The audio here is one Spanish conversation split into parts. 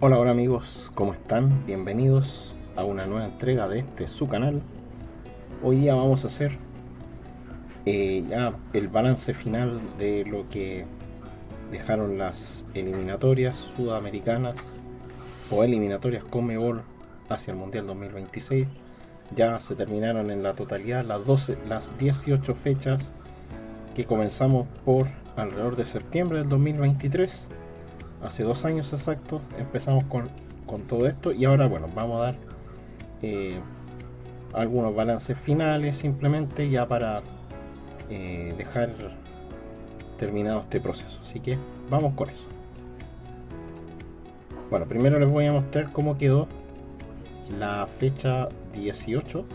Hola, hola amigos, ¿cómo están? Bienvenidos a una nueva entrega de su canal. Hoy día vamos a hacer ya el balance final de lo que dejaron las eliminatorias sudamericanas o eliminatorias Conmebol hacia el Mundial 2026. Ya se terminaron en la totalidad las 18 fechas que comenzamos por alrededor de septiembre del 2023. Hace 2 años exactos empezamos con todo esto y ahora bueno, vamos a dar eh, algunos balances finales simplemente ya para dejar terminado este proceso. Así que vamos con eso. Bueno, primero les voy a mostrar cómo quedó la fecha 18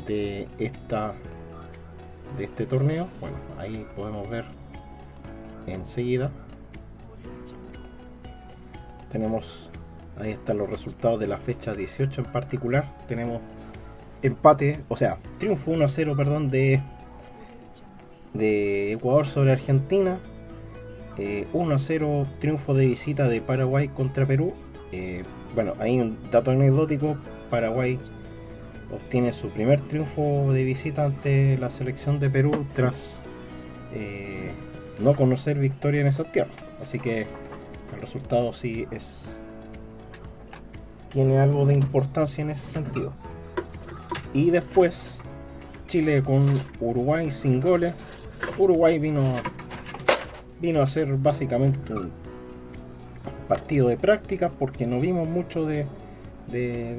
de este torneo. Bueno, ahí podemos ver enseguida. Tenemos, ahí están los resultados de la fecha 18 en particular. Tenemos empate, o sea, triunfo 1-0, perdón, de Ecuador sobre Argentina. 1-0 triunfo de visita de Paraguay contra Perú. Bueno, hay un dato anecdótico. Paraguay obtiene su primer triunfo de visita ante la selección de Perú tras no conocer victoria en esa tierra. Así que el resultado sí tiene algo de importancia en ese sentido. Y después Chile con Uruguay sin goles. Uruguay vino a ser básicamente un partido de práctica porque no vimos mucho de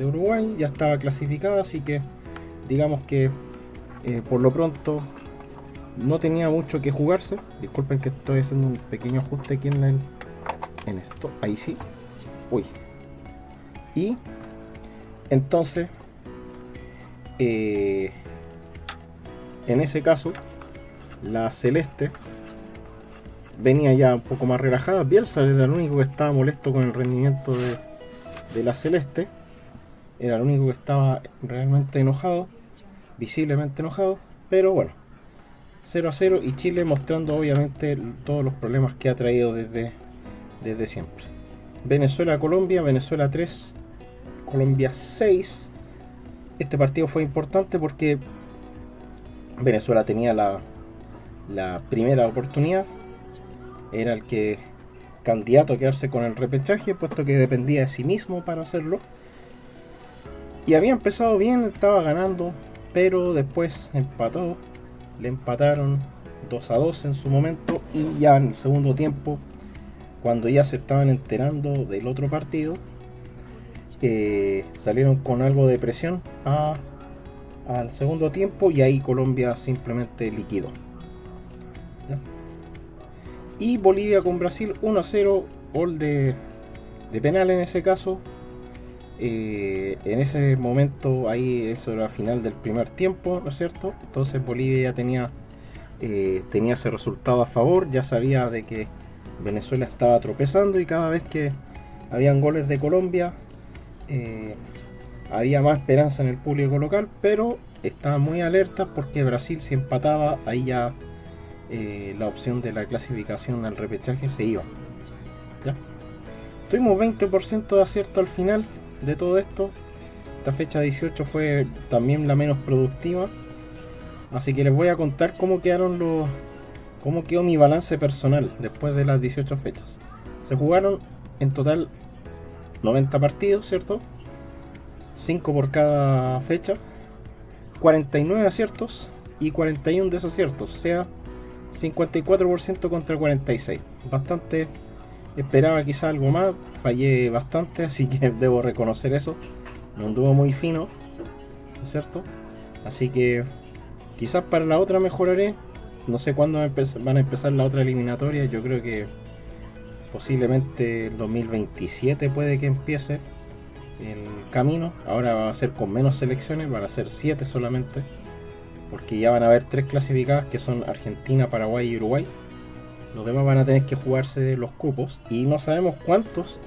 Uruguay. Ya estaba clasificada, así que digamos que por lo pronto no tenía mucho que jugarse. Disculpen que estoy haciendo un pequeño ajuste aquí en esto. Ahí sí. Uy. Y entonces en ese caso la Celeste venía ya un poco más relajada. Bielsa era el único que estaba molesto con el rendimiento de la Celeste. Era el único que estaba realmente enojado, visiblemente enojado. Pero bueno, 0-0 y Chile mostrando obviamente todos los problemas que ha traído desde siempre. Venezuela-Colombia, Venezuela 3, Colombia 6. Este partido fue importante porque Venezuela tenía la primera oportunidad. Era el que candidato a quedarse con el repechaje, puesto que dependía de sí mismo para hacerlo. Y había empezado bien, estaba ganando, pero después empató. Le empataron 2-2 en su momento y ya en el segundo tiempo, cuando ya se estaban enterando del otro partido, salieron con algo de presión al segundo tiempo y ahí Colombia simplemente liquidó. ¿Ya? Y Bolivia con Brasil 1-0, gol de penal en ese caso. En ese momento, ahí eso era final del primer tiempo, ¿no es cierto? Entonces Bolivia ya tenía ese resultado a favor, ya sabía de que Venezuela estaba tropezando y cada vez que habían goles de Colombia había más esperanza en el público local, pero estaban muy alertas porque Brasil si empataba, ahí ya la opción de la clasificación al repechaje se iba. ¿Ya? Tuvimos 20% de acierto al final de todo esto. Esta fecha 18 fue también la menos productiva. Así que les voy a contar cómo quedó mi balance personal después de las 18 fechas. Se jugaron en total 90 partidos, ¿cierto? 5 por cada fecha. 49 aciertos y 41 desaciertos. O sea, 54% contra 46. Bastante. Esperaba quizá algo más, fallé bastante, así que debo reconocer eso. No anduvo muy fino, ¿no es cierto? Así que quizás para la otra mejoraré. No sé cuándo van a empezar la otra eliminatoria. Yo creo que posiblemente el 2027 puede que empiece el camino. Ahora va a ser con menos selecciones, van a ser 7 solamente. Porque ya van a haber 3 clasificadas que son Argentina, Paraguay y Uruguay. Los demás van a tener que jugarse los cupos y no sabemos cuántos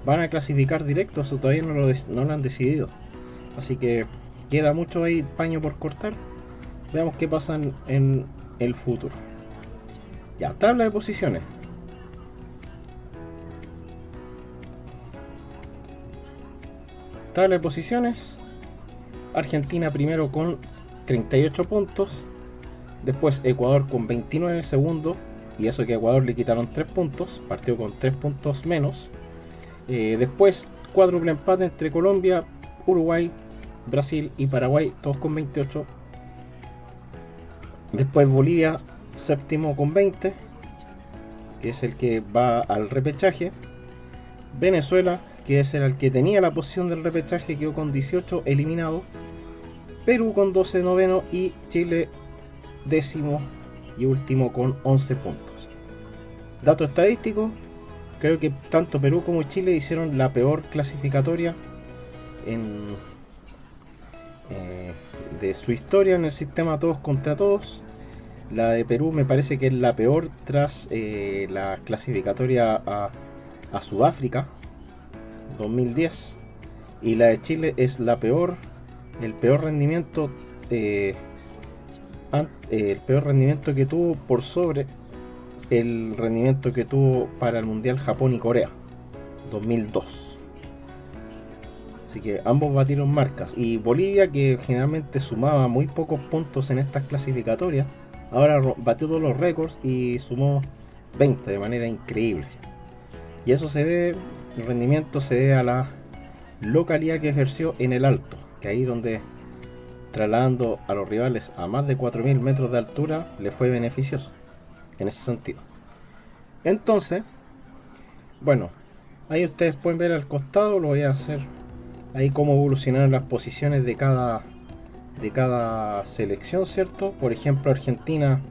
van a clasificar directos o todavía no lo han decidido. Así que queda mucho ahí paño por cortar. Veamos qué pasa en el futuro. Ya, tabla de posiciones. tabla de posiciones, Argentina primero con 38 puntos, después Ecuador con 29 segundos, y eso que a Ecuador le quitaron 3 puntos, partió con 3 puntos menos. Después cuádruple empate entre Colombia, Uruguay, Brasil y Paraguay, todos con 28. Después Bolivia, séptimo con 20, que es el que va al repechaje. Venezuela, que es el que tenía la posición del repechaje, quedó con 18, eliminado. Perú con 12, noveno, y Chile décimo y último con 11 puntos. Dato estadístico: creo que tanto Perú como Chile hicieron la peor clasificatoria de su historia en el sistema todos contra todos. La de Perú me parece que es la peor tras la clasificatoria a Sudáfrica 2010, y la de Chile es la peor, el peor rendimiento que tuvo por sobre el rendimiento que tuvo para el Mundial Japón y Corea 2002. Así que ambos batieron marcas. Y Bolivia, que generalmente sumaba muy pocos puntos en estas clasificatorias, ahora batió todos los récords y sumó 20 de manera increíble. Y eso el rendimiento se debe a la localidad que ejerció en el Alto, que ahí donde, trasladando a los rivales a más de 4.000 metros de altura, le fue beneficioso en ese sentido. Entonces, bueno, ahí ustedes pueden ver al costado, lo voy a hacer ahí cómo evolucionaron las posiciones de cada selección, ¿cierto? Por ejemplo, Argentina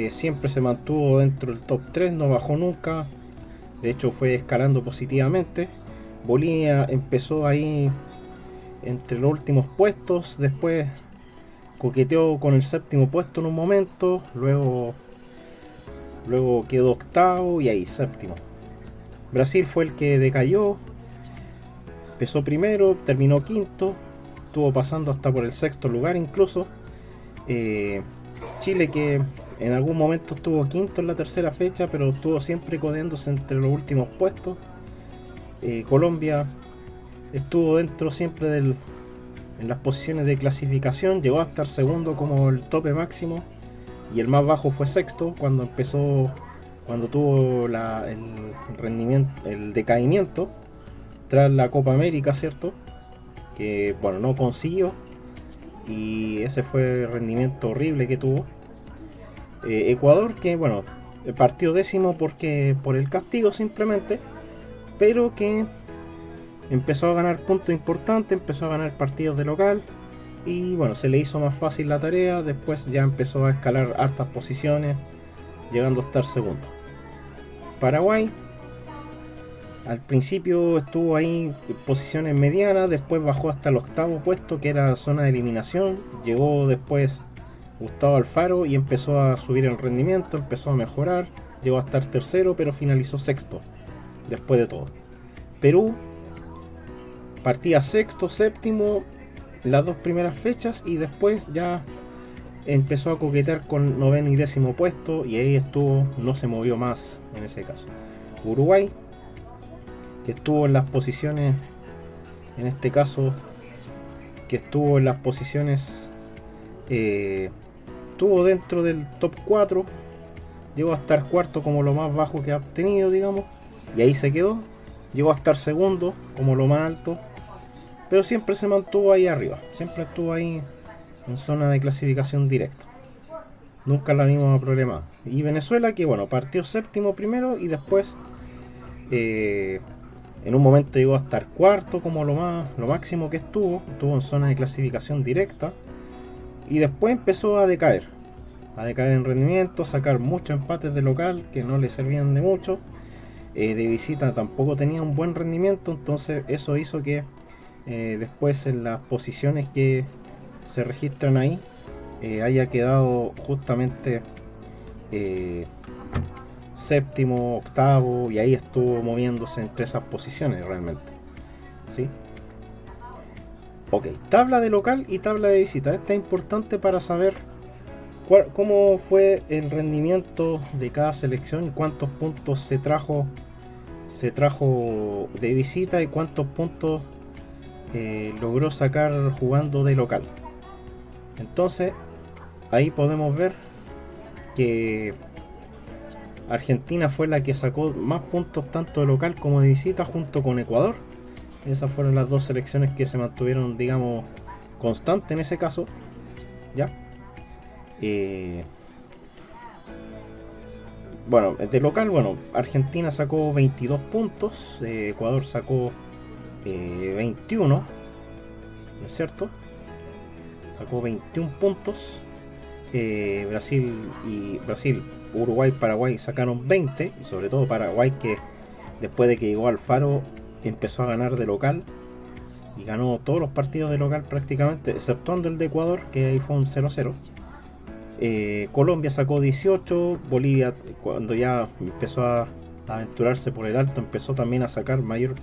siempre se mantuvo dentro del top 3, no bajó nunca, de hecho fue escalando positivamente. Bolivia empezó ahí entre los últimos puestos, después coqueteó con el séptimo puesto en un momento, luego quedó octavo y ahí séptimo. Brasil fue el que decayó, empezó primero, terminó quinto, estuvo pasando hasta por el sexto lugar incluso. Chile, que en algún momento estuvo quinto en la tercera fecha, pero estuvo siempre codeándose entre los últimos puestos. Colombia estuvo dentro siempre en las posiciones de clasificación, llegó a estar segundo como el tope máximo, y el más bajo fue sexto cuando tuvo el rendimiento, el decaimiento tras la Copa América, ¿cierto? Que bueno, no consiguió, y ese fue el rendimiento horrible que tuvo. Ecuador, que bueno, partió décimo por el castigo simplemente, pero que empezó a ganar puntos importantes, empezó a ganar partidos de local, y bueno, se le hizo más fácil la tarea. Después ya empezó a escalar hartas posiciones, llegando a estar segundo. Paraguay al principio estuvo ahí en posiciones medianas, después bajó hasta el octavo puesto, que era zona de eliminación. Llegó después Gustavo Alfaro y empezó a subir el rendimiento, empezó a mejorar, llegó a estar tercero, pero finalizó sexto después de todo. Perú partía sexto, séptimo las dos primeras fechas, y después ya empezó a coquetear con noveno y décimo puesto, y ahí estuvo, no se movió más en ese caso. Uruguay, que estuvo en las posiciones, en este caso, que estuvo en las posiciones, estuvo dentro del top 4, llegó a estar cuarto como lo más bajo que ha obtenido, digamos, y ahí se quedó. Llegó a estar segundo como lo más alto, pero siempre se mantuvo ahí arriba, siempre estuvo ahí en zona de clasificación directa, nunca la vimos problemada. Y Venezuela, que bueno, partió séptimo primero, y después en un momento llegó a estar cuarto como lo máximo que estuvo en zona de clasificación directa, y después empezó a decaer en rendimiento, sacar muchos empates de local que no le servían de mucho. De visita tampoco tenía un buen rendimiento, entonces eso hizo que después en las posiciones que se registran ahí haya quedado justamente séptimo, octavo, y ahí estuvo moviéndose entre esas posiciones realmente, ¿sí? Ok, tabla de local y tabla de visita. Esta es importante para saber cómo fue el rendimiento de cada selección, cuántos puntos se trajo de visita y cuántos puntos logró sacar jugando de local. Entonces ahí podemos ver que Argentina fue la que sacó más puntos tanto de local como de visita junto con Ecuador. Esas fueron las dos selecciones que se mantuvieron, digamos, constantes en ese caso. ¿Ya? Bueno, de local, bueno, Argentina sacó 22 puntos, Ecuador sacó 21, ¿no es cierto? Sacó 21 puntos, Brasil, Uruguay, Paraguay sacaron 20, y sobre todo Paraguay, que después de que llegó Alfaro empezó a ganar de local y ganó todos los partidos de local prácticamente, exceptuando el de Ecuador, que ahí fue un 0-0. Colombia sacó 18, Bolivia, cuando ya empezó a aventurarse por el alto, empezó también a sacar mayores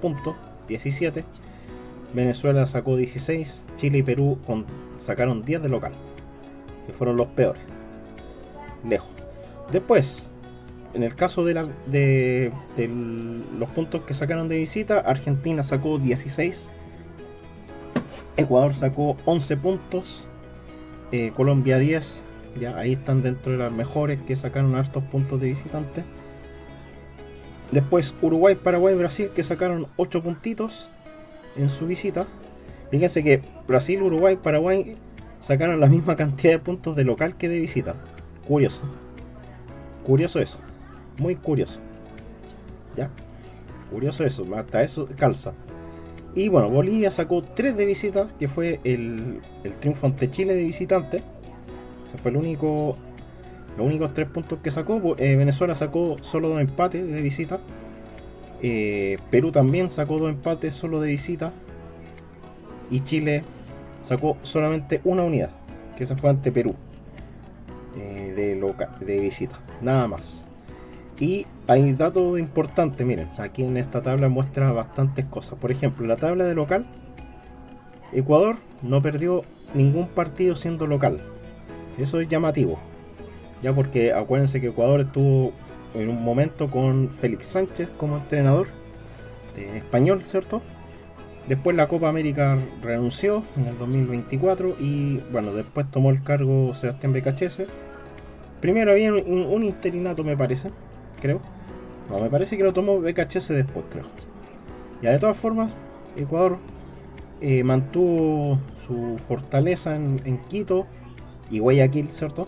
puntos, 17. Venezuela sacó 16, Chile y Perú sacaron 10 de local, que fueron los peores, lejos. Después, en el caso de los puntos que sacaron de visita, Argentina sacó 16, Ecuador sacó 11 puntos, Colombia 10, ya ahí están dentro de las mejores que sacaron hartos puntos de visitantes. Después Uruguay, Paraguay, Brasil, que sacaron 8 puntitos en su visita. Fíjense que Brasil, Uruguay, Paraguay sacaron la misma cantidad de puntos de local que de visita. Curioso. Curioso eso. Muy curioso. ¿Ya? Curioso eso. Hasta eso calza. Y bueno, Bolivia sacó 3 de visita, que fue el triunfo ante Chile de visitante. Ese fue los únicos 3 puntos que sacó. Venezuela sacó solo 2 empates de visita. Perú también sacó 2 empates solo de visita. Y Chile sacó solamente una unidad, que esa fue ante Perú, de visita. Nada más. Y hay datos importantes, miren, aquí en esta tabla muestra bastantes cosas. Por ejemplo, la tabla de local, Ecuador no perdió ningún partido siendo local. Eso es llamativo, ya porque acuérdense que Ecuador estuvo en un momento con Félix Sánchez como entrenador español, ¿cierto? Después la Copa América renunció en el 2024 y bueno, después tomó el cargo Sebastián Becachese. Primero había un interinato, me parece, creo. No, me parece que lo tomó Becachese después, creo. Ya, de todas formas, Ecuador mantuvo su fortaleza en Quito y Guayaquil, ¿cierto?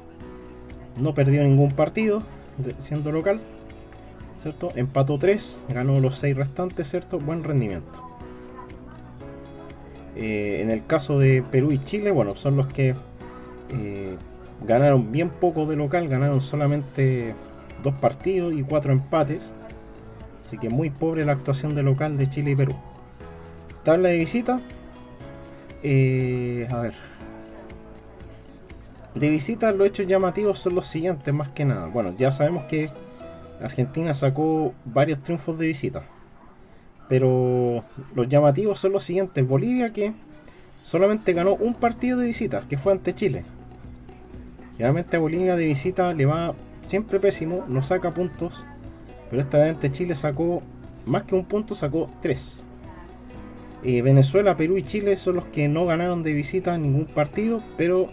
No perdió ningún partido siendo local, ¿cierto? Empató 3, ganó los 6 restantes, ¿cierto? Buen rendimiento. En el caso de Perú y Chile, bueno, son los que ganaron bien poco de local, ganaron solamente 2 partidos y 4 empates. Así que muy pobre la actuación de local de Chile y Perú. Tabla de visita. A ver. De visita los hechos llamativos son los siguientes, más que nada. Bueno, ya sabemos que Argentina sacó varios triunfos de visita. Pero los llamativos son los siguientes. Bolivia, que solamente ganó un partido de visita, que fue ante Chile. Generalmente a Bolivia de visita le va siempre pésimo, no saca puntos. Pero esta vez ante Chile sacó más que un punto, sacó 3. Venezuela, Perú y Chile son los que no ganaron de visita ningún partido, pero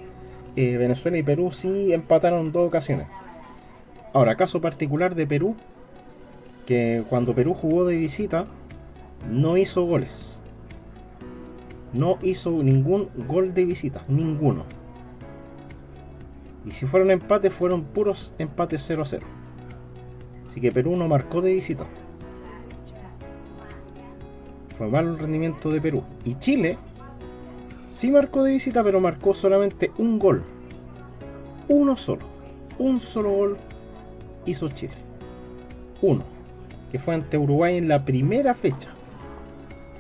Venezuela y Perú sí empataron en 2 ocasiones. Ahora, caso particular de Perú, que cuando Perú jugó de visita no hizo goles. No hizo ningún gol de visita, ninguno. Y si fueron empates, fueron puros empates 0-0. Así que Perú no marcó de visita. Fue malo el rendimiento de Perú. Y Chile sí marcó de visita, pero marcó solamente un gol. Uno solo. Un solo gol hizo Chile. Uno. Que fue ante Uruguay en la primera fecha.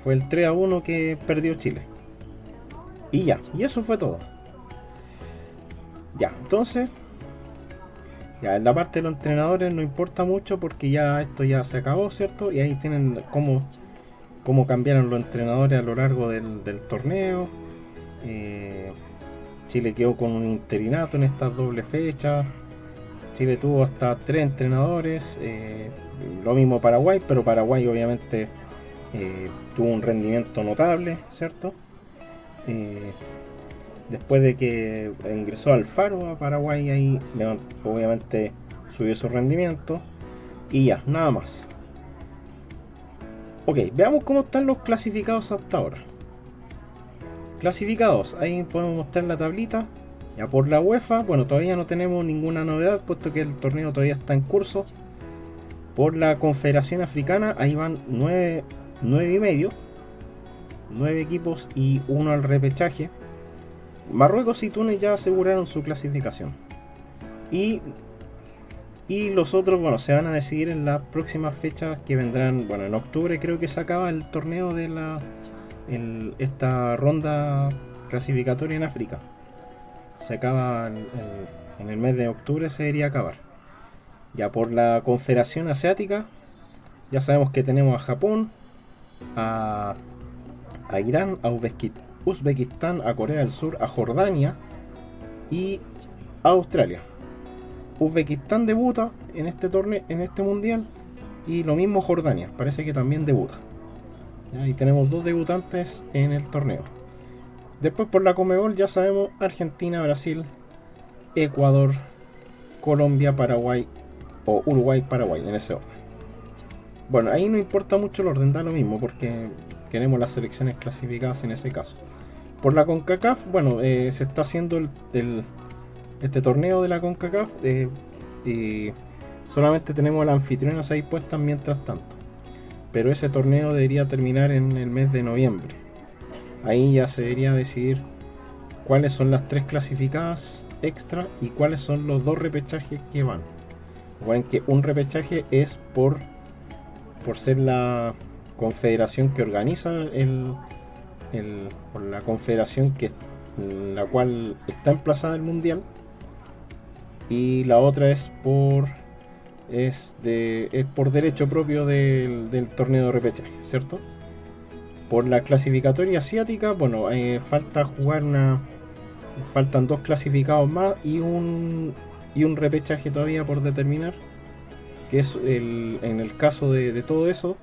Fue el 3-1 que perdió Chile. Y ya. Y eso fue todo. Ya. Entonces, ya en la parte de los entrenadores no importa mucho porque ya esto ya se acabó, ¿cierto? Y ahí tienen cómo cambiaron los entrenadores a lo largo del torneo. Chile quedó con un interinato en estas doble fechas. Chile tuvo hasta 3 entrenadores. Lo mismo Paraguay, pero Paraguay obviamente tuvo un rendimiento notable, ¿cierto? Eh, Después de que ingresó al Faro a Paraguay, ahí obviamente subió su rendimiento. Y ya, nada más. Ok, veamos cómo están los clasificados hasta ahora. Clasificados, ahí podemos mostrar la tablita. Ya por la UEFA, bueno, todavía no tenemos ninguna novedad, puesto que el torneo todavía está en curso. Por la Confederación Africana, ahí van 9 y medio. 9 equipos y 1 al repechaje. Marruecos y Túnez ya aseguraron su clasificación. Y los otros, bueno, se van a decidir en las próximas fechas que vendrán. Bueno, en octubre creo que se acaba el torneo de esta ronda clasificatoria en África. Se acaba en el mes de octubre, se debería acabar. Ya por la Confederación Asiática, ya sabemos que tenemos a Japón, a Irán, a Uzbekistán, a Corea del Sur, a Jordania y a Australia. Uzbekistán debuta en este torneo, en este mundial, y lo mismo Jordania, parece que también debuta. Y tenemos 2 debutantes en el torneo. Después por la Conmebol ya sabemos Argentina, Brasil, Ecuador, Colombia, Paraguay o Uruguay, Paraguay, en ese orden. Bueno, ahí no importa mucho el orden, da lo mismo porque queremos las selecciones clasificadas en ese caso. Por la CONCACAF, bueno, se está haciendo este torneo de la CONCACAF y solamente tenemos las anfitrionas ahí puestas mientras tanto. Pero ese torneo debería terminar en el mes de noviembre. Ahí ya se debería decidir cuáles son las 3 clasificadas extra y cuáles son los 2 repechajes que van. Recuerden que un repechaje es por ser la confederación que organiza por la confederación en la cual está emplazada el mundial, y la otra es por derecho propio del torneo de repechaje, ¿cierto? Por la clasificatoria asiática, bueno, faltan 2 clasificados más y un repechaje todavía por determinar, que es en el caso de todo eso.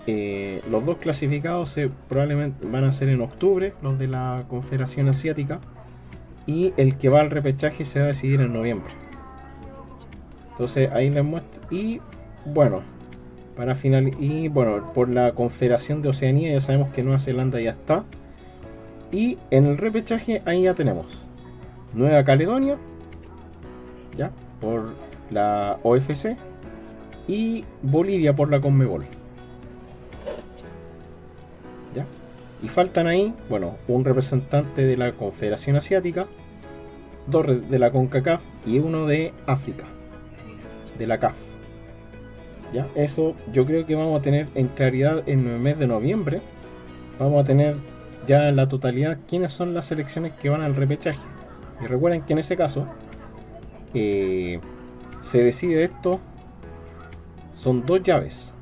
Los 2 clasificados probablemente van a ser en octubre, los de la Confederación Asiática, y el que va al repechaje se va a decidir en noviembre. Entonces ahí les muestro. Y bueno, por la Confederación de Oceanía ya sabemos que Nueva Zelanda ya está. Y en el repechaje ahí ya tenemos Nueva Caledonia, ya, por la OFC, y Bolivia por la Conmebol. ¿Ya? Y faltan ahí, bueno, un representante de la Confederación Asiática, 2 de la CONCACAF y 1 de África, de la CAF. ¿Ya? Eso yo creo que vamos a tener en claridad en el mes de noviembre. Vamos a tener ya en la totalidad quiénes son las selecciones que van al repechaje. Y recuerden que en ese caso se decide esto, son 2 llaves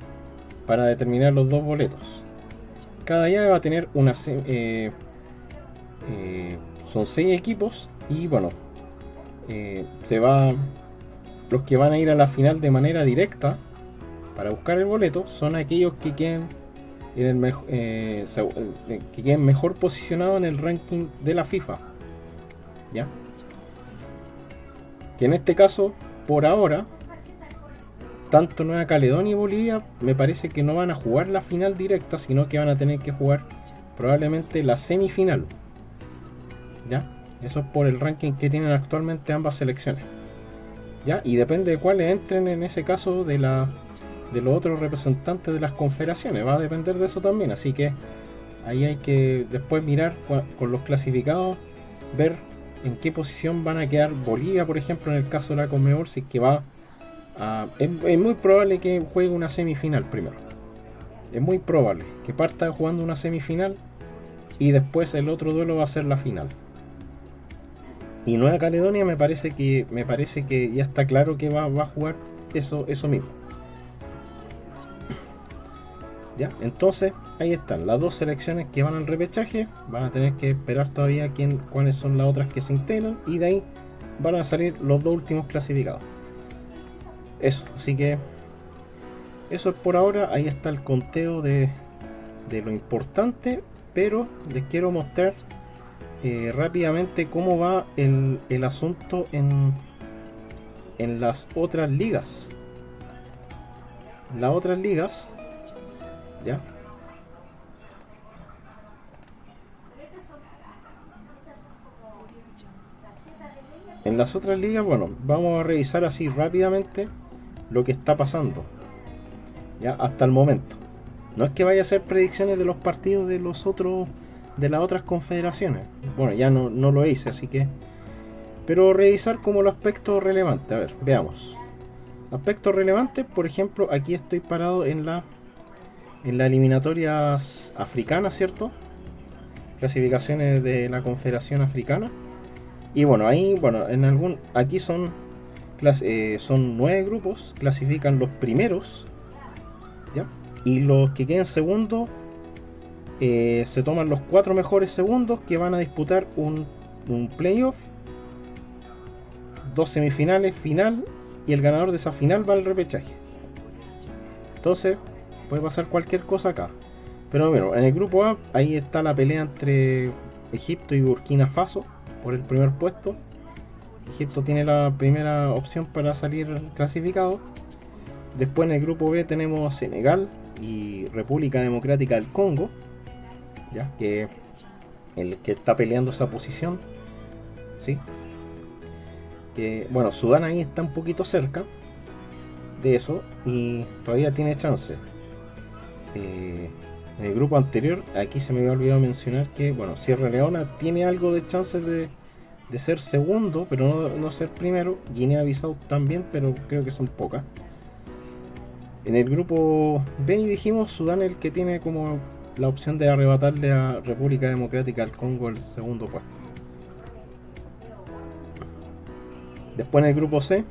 para determinar los 2 boletos. Cada llave va a tener son 6 equipos y bueno, los que van a ir a la final de manera directa para buscar el boleto son aquellos que queden mejor posicionados en el ranking de la FIFA, ¿ya? Que en este caso, por ahora, tanto Nueva Caledonia y Bolivia me parece que no van a jugar la final directa, sino que van a tener que jugar probablemente la semifinal, ¿ya? Eso es por el ranking que tienen actualmente ambas selecciones, ¿ya? Y depende de cuáles entren en ese caso de los otros representantes de las confederaciones, va a depender de eso también. Así que ahí hay que después mirar con los clasificados, ver en qué posición van a quedar Bolivia, por ejemplo, en el caso de la Conmebol, si es que va es muy probable que juegue una semifinal primero. Es muy probable que parta jugando una semifinal y después el otro duelo va a ser la final. Y Nueva Caledonia me parece que ya está claro que va a jugar eso mismo. ¿Ya? Entonces ahí están las 2 selecciones que van al repechaje. Van a tener que esperar todavía cuáles son las otras que se integran, y de ahí van a salir los 2 últimos clasificados. Eso, así que Eso es por ahora. Ahí está el conteo de lo importante, pero les quiero mostrar rápidamente cómo va el asunto en las otras ligas. Las otras ligas, ¿ya? En las otras ligas, bueno, vamos a revisar así rápidamente lo que está pasando, ya, hasta el momento. No es que vaya a hacer predicciones de los partidos de los otros, de las otras confederaciones. Bueno, ya no lo hice, así que... Pero revisar como los aspectos relevantes. A ver, veamos. Aspectos relevantes, por ejemplo, aquí estoy parado en las eliminatorias africanas, ¿cierto? Clasificaciones de la Confederación Africana. Y bueno, ahí, bueno, aquí son 9 grupos, clasifican los primeros, ¿ya? Y los que queden segundos, se toman los 4 mejores segundos que van a disputar un playoff, 2 semifinales, final, y el ganador de esa final va al repechaje. Entonces, puede pasar cualquier cosa acá. Pero bueno, en el grupo A, ahí está la pelea entre Egipto y Burkina Faso por el primer puesto. Egipto tiene la primera opción para salir clasificado. Después en el grupo B tenemos Senegal y República Democrática del Congo, ya que el que está peleando esa posición, ¿sí? Que bueno, Sudán ahí está un poquito cerca de eso y todavía tiene chance. En el grupo anterior, aquí se me había olvidado mencionar que bueno, Sierra Leona tiene algo de chances de ser segundo, pero no ser primero. Guinea-Bissau también, pero creo que son pocas. En el grupo B dijimos Sudán el que tiene como la opción de arrebatarle a República Democrática del Congo el segundo puesto. Después en el grupo C,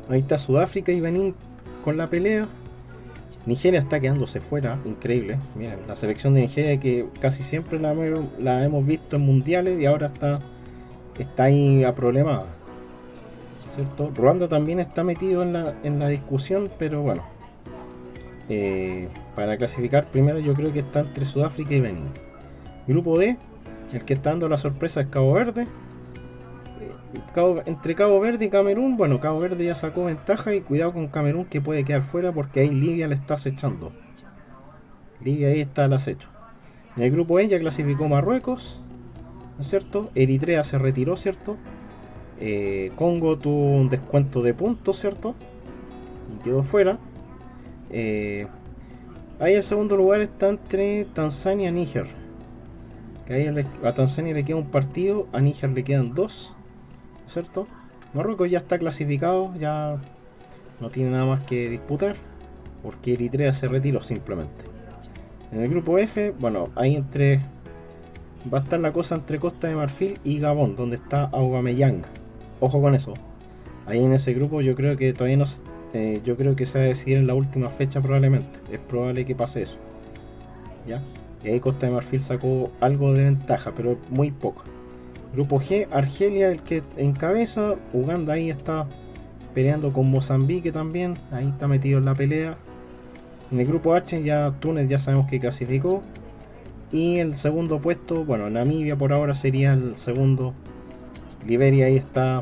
ahí está Sudáfrica y Benín con la pelea. Nigeria está quedándose fuera, increíble. Miren, la selección de Nigeria que casi siempre la hemos visto en mundiales y ahora está ahí aproblemada, ¿cierto? Ruanda también está metido en la discusión, pero bueno, para clasificar primero yo creo que está entre Sudáfrica y Benín. Grupo D, el que está dando la sorpresa es Cabo Verde. Entre Cabo Verde y Camerún, bueno, Cabo Verde ya sacó ventaja y cuidado con Camerún que puede quedar fuera porque ahí Libia le está acechando. Libia ahí está al acecho. En el grupo E ya clasificó Marruecos, ¿no es cierto? Eritrea se retiró, ¿cierto? Congo tuvo un descuento de puntos, ¿cierto? Y quedó fuera. Ahí en segundo lugar está entre Tanzania y Níger. Que ahí a Tanzania le queda un partido, a Níger le quedan 2. ¿Cierto? Marruecos ya está clasificado, ya no tiene nada más que disputar porque Eritrea se retiró simplemente. En el grupo F, bueno, ahí va a estar la cosa entre Costa de Marfil y Gabón, donde está Aubameyang. Ojo con eso. Ahí en ese grupo yo creo que todavía no, yo creo que se va a decidir en la última fecha probablemente. Es probable que pase eso, ¿ya? Y ahí Costa de Marfil sacó algo de ventaja, pero muy poco. Grupo G, Argelia el que encabeza, Uganda ahí está peleando con Mozambique también, ahí está metido en la pelea. En el grupo H ya Túnez ya sabemos que clasificó. Y el segundo puesto, bueno, Namibia por ahora sería el segundo. Liberia ahí está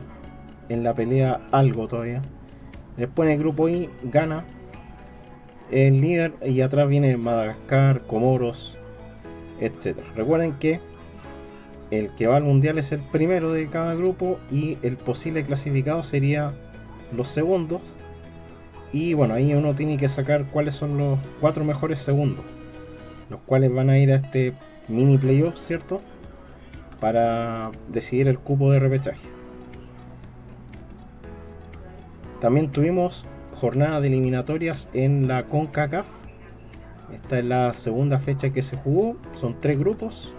en la pelea algo todavía. Después en el grupo I, Ghana, el líder, y atrás viene Madagascar, Comoros, etc. Recuerden que el que va al mundial es el primero de cada grupo y el posible clasificado sería los segundos. Y bueno, ahí uno tiene que sacar cuáles son los 4 mejores segundos, los cuales van a ir a este mini playoff, ¿cierto? Para decidir el cupo de repechaje. También tuvimos jornada de eliminatorias en la CONCACAF. Esta es la segunda fecha que se jugó, son 3 grupos.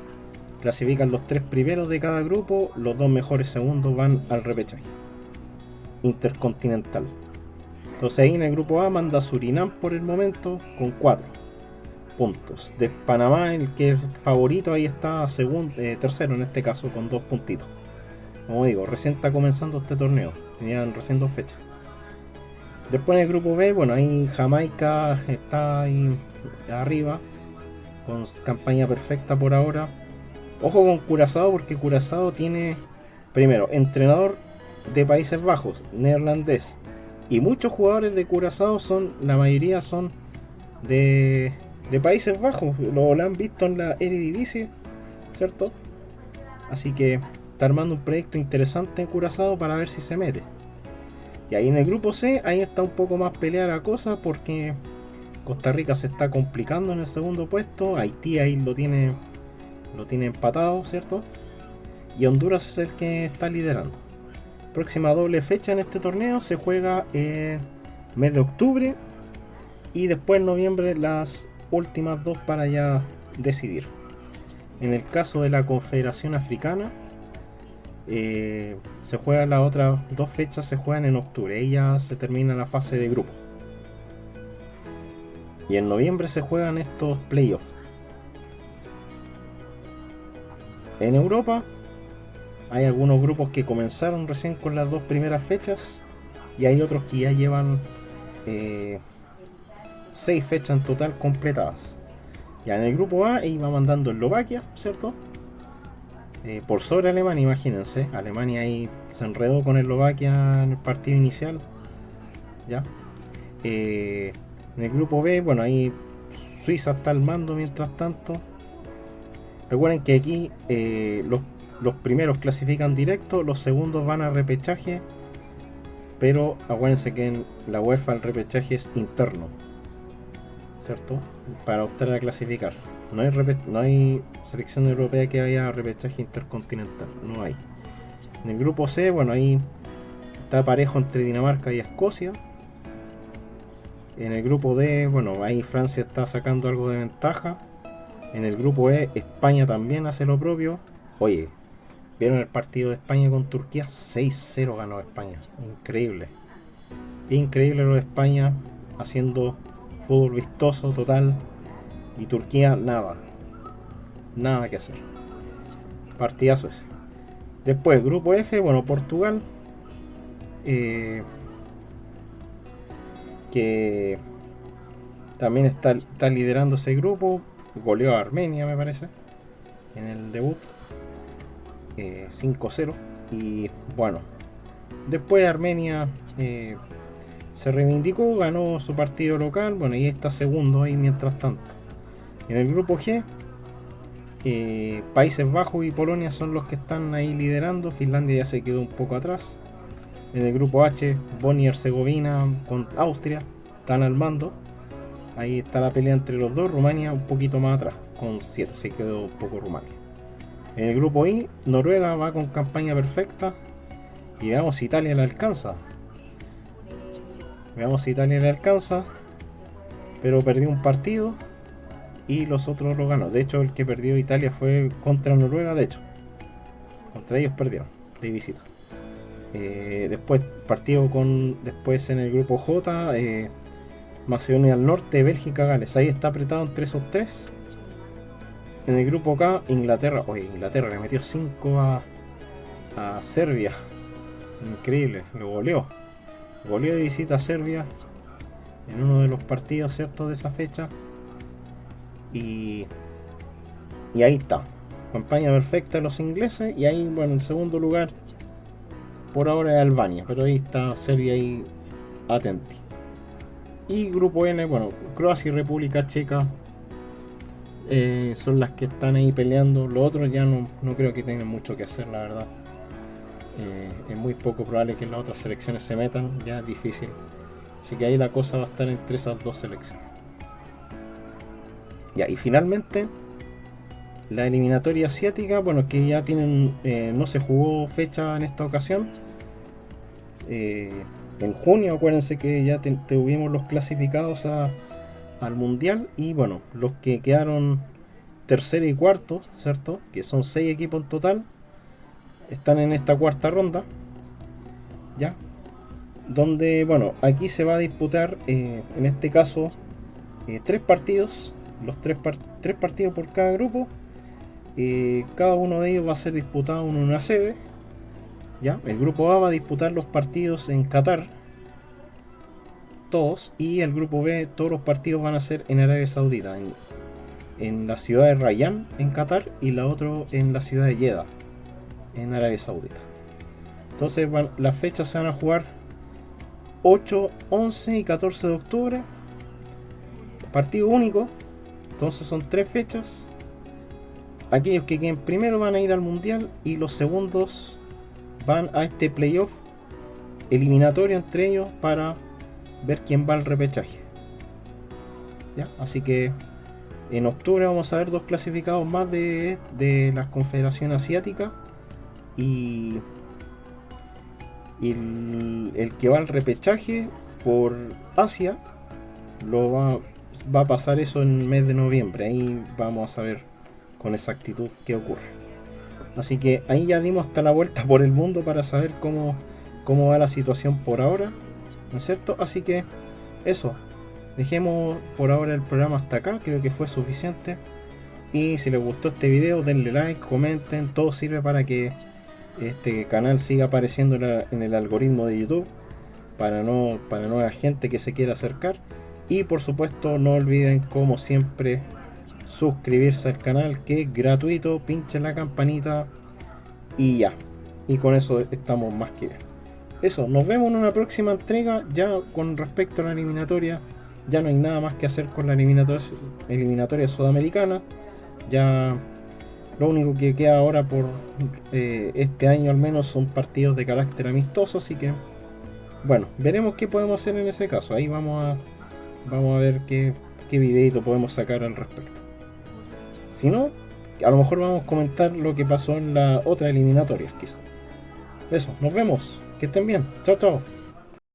Clasifican los 3 primeros de cada grupo, los 2 mejores segundos van al repechaje intercontinental. Entonces ahí en el grupo A manda Surinam por el momento con 4 puntos. De Panamá, el que es favorito, ahí está tercero en este caso con 2 puntitos. Como digo, recién está comenzando este torneo, tenían recién 2 fechas. Después en el grupo B, bueno, ahí Jamaica está ahí arriba, con campaña perfecta por ahora. Ojo con Curazao, porque Curazao tiene, primero, entrenador de Países Bajos, neerlandés. Y muchos jugadores de Curazao la mayoría son de Países Bajos. Lo han visto en la Eredivisie, ¿cierto? Así que está armando un proyecto interesante en Curazao para ver si se mete. Y ahí en el grupo C, ahí está un poco más peleada la cosa, porque Costa Rica se está complicando en el segundo puesto. Haití ahí lo tiene empatado, ¿cierto? Y Honduras es el que está liderando. Próxima doble fecha en este torneo se juega en mes de octubre, y después en noviembre las últimas dos para ya decidir. En el caso de la Confederación Africana, se juegan las otras dos fechas, se juegan en octubre. Ahí ya se termina la fase de grupo. Y en noviembre se juegan estos playoffs. En Europa hay algunos grupos que comenzaron recién con las dos primeras fechas, y hay otros que ya llevan 6 fechas en total completadas. Ya en el grupo A iba mandando Eslovaquia, ¿cierto? Por sobre Alemania, imagínense. Alemania ahí se enredó con Eslovaquia en el partido inicial. ¿Ya? En el grupo B, bueno, ahí Suiza está al mando mientras tanto. Recuerden que aquí los primeros clasifican directo, los segundos van a repechaje. Pero acuérdense que en la UEFA el repechaje es interno, ¿cierto? Para optar a clasificar. No hay selección europea que haya repechaje intercontinental. No hay. En el grupo C, bueno, ahí está parejo entre Dinamarca y Escocia. En el grupo D, bueno, ahí Francia está sacando algo de ventaja. En el grupo E, España también hace lo propio. Oye, ¿vieron el partido de España con Turquía? 6-0 ganó España. Increíble. Increíble lo de España, haciendo fútbol vistoso total. Y Turquía nada que hacer. Partidazo ese. Después grupo F, bueno, Portugal, que también está liderando ese grupo. Goleó a Armenia, me parece, en el debut, 5-0. Y bueno, después Armenia se reivindicó, ganó su partido local. Bueno, y está segundo ahí mientras tanto. En el grupo G, Países Bajos y Polonia son los que están ahí liderando. Finlandia ya se quedó un poco atrás. En el grupo H, Bosnia y Herzegovina con Austria están al mando. Ahí está la pelea entre los dos. Rumania un poquito más atrás, con 7, se quedó un poco Rumania. En el grupo I, Noruega va con campaña perfecta. Y veamos si Italia le alcanza. Pero perdió un partido y los otros lo ganó. De hecho, el que perdió Italia fue contra Noruega. De hecho, contra ellos perdieron de visita. Después después en el grupo J, Macedonia del Norte, Bélgica, Gales. Ahí está apretado entre esos tres. En el grupo K, Inglaterra. Oye, Inglaterra le metió 5 a Serbia. Increíble, lo goleó. Goleó de visita a Serbia en uno de los partidos, ¿cierto?, de esa fecha. Y ahí está. Campaña perfecta de los ingleses. Y ahí, bueno, en segundo lugar por ahora es Albania. Pero ahí está Serbia ahí atenti. Y grupo N, bueno, Croacia y República Checa son las que están ahí peleando. Los otros ya no creo que tengan mucho que hacer, la verdad. Es muy poco probable que las otras selecciones se metan. Ya es difícil. Así que ahí la cosa va a estar entre esas dos selecciones. Ya, y finalmente la eliminatoria asiática, bueno, que ya tienen, no se jugó fecha en esta ocasión. En junio, acuérdense que ya tuvimos los clasificados al mundial. Y bueno, los que quedaron tercero y cuarto, ¿cierto?, que son 6 equipos en total, están en esta cuarta ronda, ¿ya? Donde, bueno, aquí se va a disputar, en este caso, 3 partidos, los 3 partidos por cada grupo. Cada uno de ellos va a ser disputado en una sede, ¿ya? El grupo A va a disputar los partidos en Qatar, todos, y el grupo B, todos los partidos van a ser en Arabia Saudita, en la ciudad de Rayyan, en Qatar, y la otra en la ciudad de Jeddah, en Arabia Saudita. Entonces las fechas se van a jugar 8, 11 y 14 de octubre. Partido único. Entonces son 3 fechas. Aquellos que queden primero van a ir al mundial y los segundos van a este playoff eliminatorio entre ellos para ver quién va al repechaje. ¿Ya? Así que en octubre vamos a ver 2 clasificados más de la Confederación Asiática, y el que va al repechaje por Asia va a pasar eso en el mes de noviembre. Ahí vamos a saber con exactitud qué ocurre. Así que ahí ya dimos hasta la vuelta por el mundo para saber cómo va la situación por ahora, ¿no es cierto? Así que eso, dejemos por ahora el programa hasta acá, creo que fue suficiente. Y si les gustó este video, denle like, comenten, todo sirve para que este canal siga apareciendo en el algoritmo de YouTube para nueva gente que se quiera acercar. Y por supuesto no olviden, como siempre, suscribirse al canal, que es gratuito, pinchen la campanita y ya. Y con eso estamos más que bien. Eso, nos vemos en una próxima entrega. Ya con respecto a la eliminatoria, ya no hay nada más que hacer con la eliminatoria sudamericana. Ya lo único que queda ahora por este año al menos son partidos de carácter amistoso. Así que bueno, veremos qué podemos hacer en ese caso. Ahí vamos a ver qué videito podemos sacar al respecto. Si no, a lo mejor vamos a comentar lo que pasó en la otra eliminatoria, quizás. Eso, nos vemos. Que estén bien. Chao, chao.